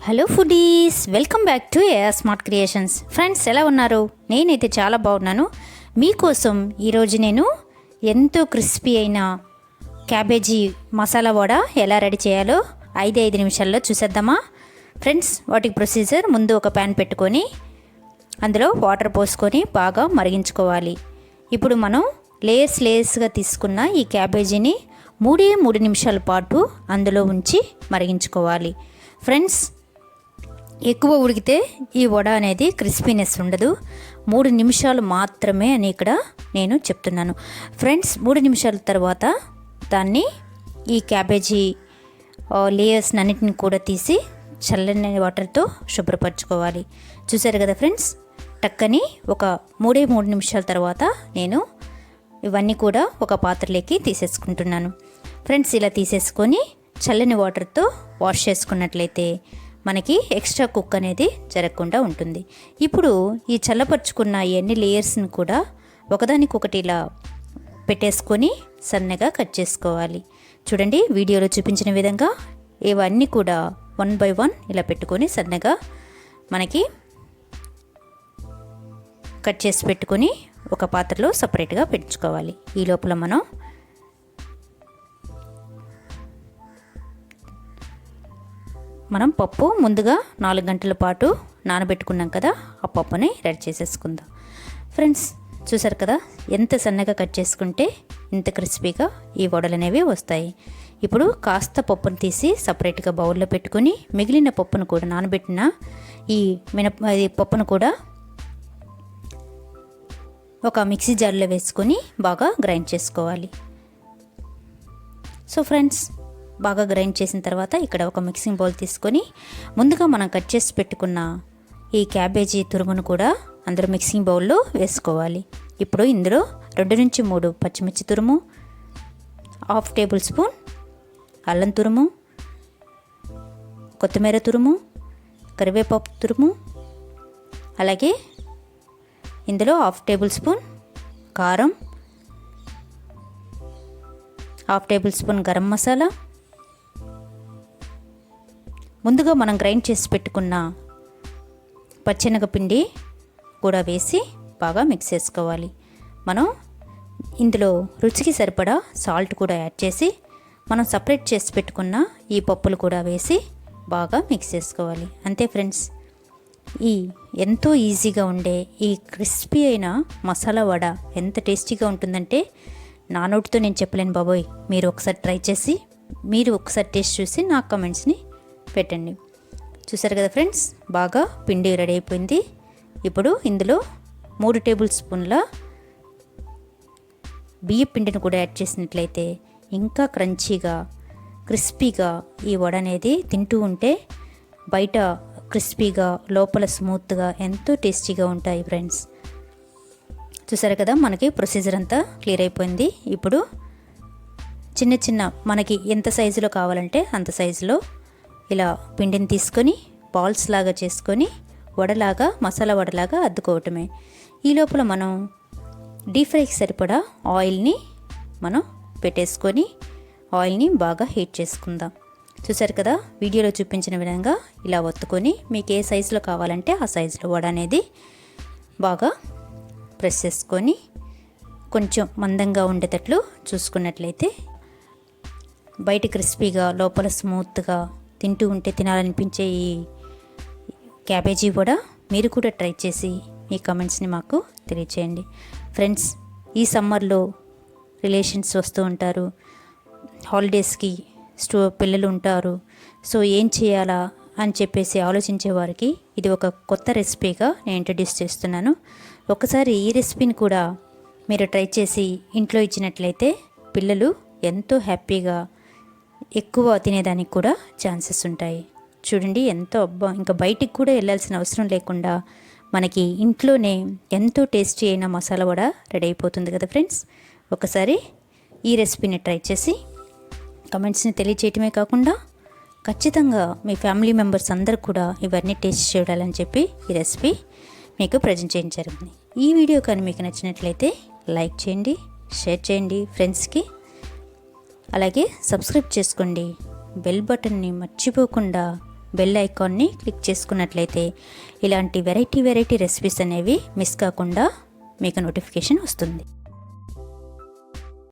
Hello foodies, welcome back to AR smart creations. Friends, ఎలా ఉన్నారు? నేనైతే చాలా బాగున్నాను. మీకోసం ఈరోజు నేను ఎంతో క్రిస్పీ అయిన క్యాబేజీ మసాలా వడ ఎలా రెడీ చేయాలో 5 నిమిషాల్లో చూసేద్దామా? ఫ్రెండ్స్, వాటికి ప్రొసీజర్: ముందు ఒక ప్యాన్ పెట్టుకొని అందులో వాటర్ పోసుకొని బాగా మరిగించుకోవాలి. ఇప్పుడు మనం లేయర్స్గా తీసుకున్న ఈ క్యాబేజీని 3 నిమిషాల పాటు అందులో ఉంచి మరిగించుకోవాలి. ఫ్రెండ్స్, ఎక్కువ ఉడికితే ఈ వడ అనేది క్రిస్పీనెస్ ఉండదు. 3 నిమిషాలు మాత్రమే అని ఇక్కడ నేను చెప్తున్నాను. ఫ్రెండ్స్, 3 నిమిషాల తర్వాత దాన్ని ఈ క్యాబేజీ లేయర్స్ అన్నిటిని కూడా తీసి చల్లని వాటర్తో శుభ్రపరచుకోవాలి. చూసారు కదా ఫ్రెండ్స్, టక్కని ఒక 3 నిమిషాల తర్వాత నేను ఇవన్నీ కూడా ఒక పాత్రలోకి తీసేసుకుంటున్నాను. ఫ్రెండ్స్, ఇలా తీసేసుకొని చల్లని వాటర్తో వాష్ చేసుకున్నట్లయితే మనకి ఎక్స్ట్రా కుక్ అనేది జరగకుండా ఉంటుంది. ఇప్పుడు ఈ చల్లపరుచుకున్న ఎన్ని లేయర్స్ని కూడా ఒకదానికొకటి ఇలా పెట్టేసుకొని సన్నగా కట్ చేసుకోవాలి. చూడండి, వీడియోలో చూపించిన విధంగా ఇవన్నీ కూడా 1 by 1 ఇలా పెట్టుకొని సన్నగా మనకి కట్ చేసి పెట్టుకొని ఒక పాత్రలో సపరేట్గా పెట్టుకోవాలి. ఈ లోపల మనం పప్పు ముందుగా 4 గంటల పాటు నానబెట్టుకున్నాం కదా, ఆ పప్పుని రెడీ చేసేసుకుందాం. ఫ్రెండ్స్, చూసారు కదా ఎంత సన్నగా కట్ చేసుకుంటే ఇంత క్రిస్పీగా ఈ వడలు అనేవి వస్తాయి. ఇప్పుడు కాస్త పప్పును తీసి సపరేట్గా బౌల్లో పెట్టుకొని మిగిలిన పప్పును కూడా నానబెట్టిన ఈ పప్పును కూడా ఒక మిక్సీ జార్లో వేసుకొని బాగా గ్రైండ్ చేసుకోవాలి. సో ఫ్రెండ్స్, బాగా గ్రైండ్ చేసిన తర్వాత ఇక్కడ ఒక మిక్సింగ్ బౌల్ తీసుకొని ముందుగా మనం కట్ చేసి పెట్టుకున్న ఈ క్యాబేజీ తురుమును కూడా అందులో మిక్సింగ్ బౌల్లో వేసుకోవాలి. ఇప్పుడు ఇందులో 2 నుంచి 3 పచ్చిమిర్చి తురుము, 1/2 టేబుల్ స్పూన్ అల్లం తురుము, కొత్తిమీర తురుము, కరివేపాకు తురుము, అలాగే ఇందులో 1/2 టేబుల్ స్పూన్ కారం, 1/2 టేబుల్ స్పూన్ గరం మసాలా, ముందుగా మనం గ్రైండ్ చేసి పెట్టుకున్న పచ్చెనగపిండి కూడా వేసి బాగా మిక్స్ చేసుకోవాలి. మనం ఇందులో రుచికి సరిపడా సాల్ట్ కూడా యాడ్ చేసి మనం సపరేట్ చేసి పెట్టుకున్న ఈ పప్పులు కూడా వేసి బాగా మిక్స్ చేసుకోవాలి. అంతే ఫ్రెండ్స్, ఈ ఎంతో ఈజీగా ఉండే ఈ క్రిస్పీ అయిన మసాలా వడ ఎంత టేస్టీగా ఉంటుందంటే నా నోటితో నేను చెప్పలేను బాబోయ్. మీరు ఒకసారి ట్రై చేసి మీరు ఒకసారి టేస్ట్ చూసి నా కమెంట్స్ని పెట్టండి. చూసారు కదా ఫ్రెండ్స్, బాగా పిండి రెడీ అయిపోయింది. ఇప్పుడు ఇందులో 3 టేబుల్ స్పూన్ల బియ్య పిండిని కూడా యాడ్ చేసినట్లయితే ఇంకా క్రంచీగా క్రిస్పీగా ఈ వడ అనేది తింటూ ఉంటే బయట క్రిస్పీగా లోపల స్మూత్గా ఎంతో టేస్టీగా ఉంటాయి ఫ్రెండ్స్. చూసారు కదా, మనకి ప్రొసీజర్ అంతా క్లియర్ అయిపోయింది. ఇప్పుడు చిన్న మనకి ఎంత సైజులో కావాలంటే అంత సైజులో ఇలా పిండిని తీసుకొని బాల్స్ లాగా చేసుకొని వడలాగా మసాలా వడలాగా అద్దుకోవటమే. ఈ లోపల మనం డీప్ ఫ్రైకి సరిపడా ఆయిల్ని మనం పెట్టేసుకొని ఆయిల్ని బాగా హీట్ చేసుకుందాం. చూసారు కదా, వీడియోలో చూపించిన విధంగా ఇలా ఒత్తుకొని మీకు ఏ సైజులో కావాలంటే ఆ సైజులో వడ అనేది బాగా ప్రెస్ చేసుకొని కొంచెం మందంగా ఉండేటట్లు చూసుకున్నట్లయితే బయట క్రిస్పీగా లోపల స్మూత్గా తింటూ ఉంటే తినాలనిపించే ఈ క్యాబేజీ వడ మీరు కూడా ట్రై చేసి మీ కమెంట్స్ని మాకు తెలియచేయండి. ఫ్రెండ్స్, ఈ సమ్మర్లో రిలేషన్స్ వస్తూ ఉంటారు, హాలిడేస్కి పిల్లలు ఉంటారు. సో ఏం చేయాలా అని చెప్పేసి ఆలోచించే వారికి ఇది ఒక కొత్త రెసిపీగా నేను ఇంట్రడ్యూస్ చేస్తున్నాను. ఒకసారి ఈ రెసిపీని కూడా మీరు ట్రై చేసి ఇంట్లో ఇచ్చినట్లయితే పిల్లలు ఎంతో హ్యాపీగా ఎక్కువ తినేదానికి కూడా ఛాన్సెస్ ఉంటాయి. చూడండి, ఎంతో ఇంకా బయటికి కూడా వెళ్ళాల్సిన అవసరం లేకుండా మనకి ఇంట్లోనే ఎంతో టేస్టీ అయిన మసాలా వడ రెడీ అయిపోతుంది కదా ఫ్రెండ్స్. ఒకసారి ఈ రెసిపీని ట్రై చేసి కమెంట్స్ని తెలియచేయటమే కాకుండా ఖచ్చితంగా మీ ఫ్యామిలీ మెంబర్స్ అందరూ కూడా ఇవన్నీ టేస్ట్ చేయాలని చెప్పి ఈ రెసిపీ మీకు ప్రజెంట్ చేయడం జరిగింది. ఈ వీడియో కానీ మీకు నచ్చినట్లయితే లైక్ చేయండి, షేర్ చేయండి ఫ్రెండ్స్కి, అలాగే సబ్స్క్రైబ్ చేసుకోండి. బెల్ బటన్ని మర్చిపోకుండా బెల్ ఐకాన్ని క్లిక్ చేసుకున్నట్లయితే ఇలాంటి వెరైటీ రెసిపీస్ అనేవి మిస్ కాకుండా మీకు నోటిఫికేషన్ వస్తుంది.